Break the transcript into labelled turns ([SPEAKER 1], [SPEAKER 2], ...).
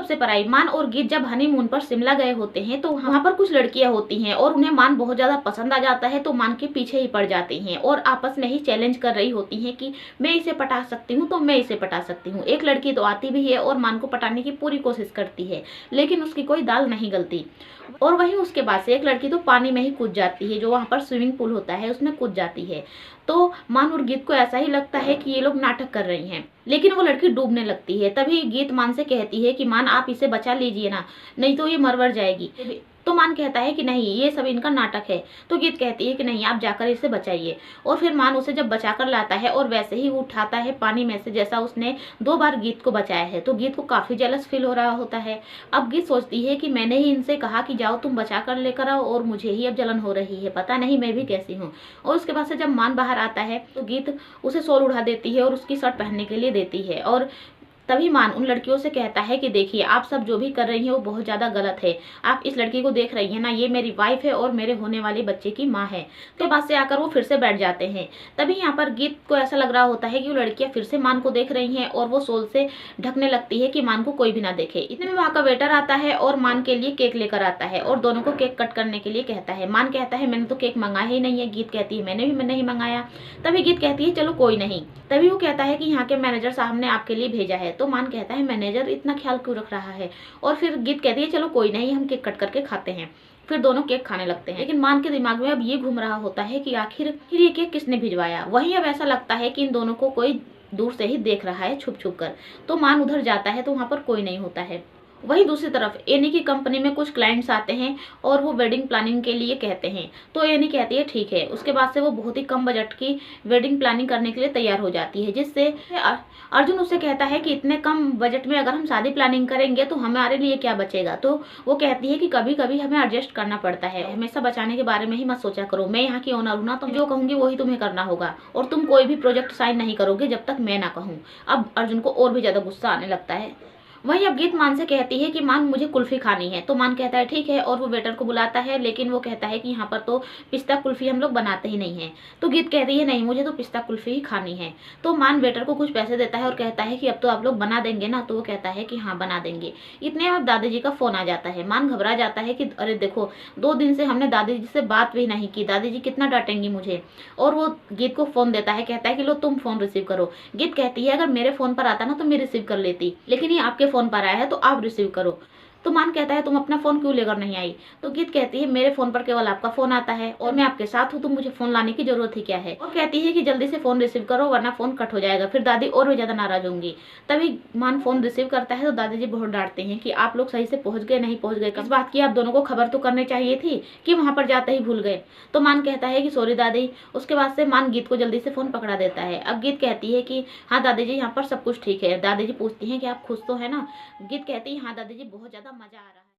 [SPEAKER 1] सबसे पर आई मान और गीत जब हनीमून पर शिमला गए होते हैं तो वहाँ पर कुछ लड़कियां होती हैं और उन्हें मान बहुत ज्यादा पसंद आ जाता है, तो मान के पीछे ही पड़ जाती हैं और आपस में ही चैलेंज कर रही होती हैं कि मैं इसे पटा सकती हूँ तो मैं इसे पटा सकती हूँ। एक लड़की तो आती भी है और मान को पटाने की पूरी कोशिश करती है, लेकिन उसकी कोई दाल नहीं गलती। और वहीं उसके बाद से एक लड़की तो पानी में ही कूद जाती है, जो वहां पर स्विमिंग पूल होता है उसमें कूद जाती है। तो मान और गीत को ऐसा ही लगता है कि ये लोग नाटक कर रही हैं, लेकिन वो लड़की डूबने लगती है। तभी गीत मान से कहती है कि मान आप इसे बचा लीजिए ना, नहीं तो ये मर जाएगी। तो मान कहता है कि नहीं, ये सब इनका नाटक है। तो गीत कहती है कि नहीं, आप जाकर इसे बचाइए। और फिर मान उसे जब बचा कर लाता है और वैसे ही वो उठाता है पानी में से जैसा उसने 2 बार गीत को बचाया है, तो गीत को काफी जेलस फील हो रहा होता है। अब गीत सोचती है कि मैंने ही इनसे कहा कि जाओ तुम बचा कर लेकर आओ और मुझे ही अब जलन हो रही है, पता नहीं मैं भी कैसी हूँ। और उसके बाद से जब मान बाहर आता है तो गीत उसे शॉल उड़ा देती है और उसकी शर्ट पहनने के लिए देती है। और तभी मान उन लड़कियों से कहता है कि देखिए, आप सब जो भी कर रही हैं वो बहुत ज़्यादा गलत है। आप इस लड़की को देख रही हैं ना, ये मेरी वाइफ है और मेरे होने वाले बच्चे की माँ है। तो बाद से आकर वो फिर से बैठ जाते हैं। तभी यहाँ पर गीत को ऐसा लग रहा होता है कि वो लड़कियाँ फिर से मान को देख रही हैं और वो शॉल से ढकने लगती है कि मान को कोई भी ना देखे। इतने में वहाँ का वेटर आता है और मान के लिए केक लेकर आता है और दोनों को केक कट करने के लिए कहता है। मान कहता है मैंने तो केक मंगाया ही नहीं है। गीत कहती है मैंने भी नहीं मंगाया। तभी गीत कहती है चलो कोई नहीं। तभी वो कहता है कि यहाँ के मैनेजर साहब ने आपके लिए भेजा है। तो मान कहता है मैनेजर इतना ख्याल क्यों रख रहा है। और फिर गीत कहती है चलो कोई नहीं, हम केक कट करके खाते हैं। फिर दोनों केक खाने लगते हैं, लेकिन मान के दिमाग में अब ये घूम रहा होता है कि आखिर ये केक किसने भिजवाया। वहीं अब ऐसा लगता है कि इन दोनों को कोई दूर से ही देख रहा है छुप छुप कर। तो मान उधर जाता है तो वहां पर कोई नहीं होता है। वहीं दूसरी तरफ एनी की कंपनी में कुछ क्लाइंट्स आते हैं और वो वेडिंग प्लानिंग के लिए कहते हैं। तो एनी कहती है ठीक है। उसके बाद से वो बहुत ही कम बजट की वेडिंग प्लानिंग करने के लिए तैयार हो जाती है, जिससे अर्जुन उससे कहता है कि इतने कम बजट में अगर हम शादी प्लानिंग करेंगे तो हमारे लिए क्या बचेगा। तो वो कहती है कि कभी कभी हमें एडजस्ट करना पड़ता है, हमेशा बचाने के बारे में ही मत सोचा करो। मैं यहाँ की ओनर हूँ ना, तुम जो कहूंगी वही तुम्हें करना होगा और तुम कोई भी प्रोजेक्ट साइन नहीं करोगे जब तक मैं ना कहूँ। अब अर्जुन को और भी ज्यादा गुस्सा आने लगता है। वहीं अब गीत मान से कहती है कि मान मुझे कुल्फी खानी है। तो मान कहता है ठीक है और वो वेटर को बुलाता है, लेकिन वो कहता है कि यहाँ पर तो पिस्ता कुल्फी हम लोग बनाते ही नहीं है। तो गीत कहती है नहीं, मुझे तो पिस्ता कुल्फी ही खानी है। तो मान वेटर को कुछ पैसे देता है और कहता है कि अब तो आप लोग बना देंगे ना। तो वो कहता है कि हाँ बना देंगे। इतने में अब दादाजी का फोन आ जाता है। मान घबरा जाता है कि अरे देखो, 2 दिन से हमने दादाजी से बात भी नहीं की, दादाजी कितना डांटेंगी मुझे। और वो गीत को फोन देता है, कहता है कि लो तुम फोन रिसीव करो। गीत कहती है अगर मेरे फोन पर आता ना तो मैं रिसीव कर लेती, लेकिन ये आपके फोन पर आया है तो आप रिसीव करो। तो मान कहता है तुम अपना फोन क्यों लेकर नहीं आई। तो गीत कहती है मेरे फोन पर केवल आपका फोन आता है और मैं आपके साथ हूँ, तो मुझे फोन लाने की जरूरत ही क्या है। और कहती है कि जल्दी से फोन रिसीव करो वरना फोन कट हो जाएगा, फिर दादी और भी ज्यादा नाराज होंगी। तभी मान फोन रिसीव करता है तो दादाजी बहुत डांटते हैं कि आप लोग सही से पहुंच गए नहीं पहुंच गए, इस बात की आप दोनों को खबर तो करनी चाहिए थी कि वहां पर जाते ही भूल गए। तो मान कहता है कि सॉरी दादी। उसके बाद से मान गीत को जल्दी से फोन पकड़ा देता है। अब गीत कहती है कि हाँ दादाजी यहाँ पर सब कुछ ठीक है। दादाजी पूछती है कि आप खुश तो है ना। गीत कहती है हाँ दादाजी, बहुत ज्यादा मजा आ रहा है।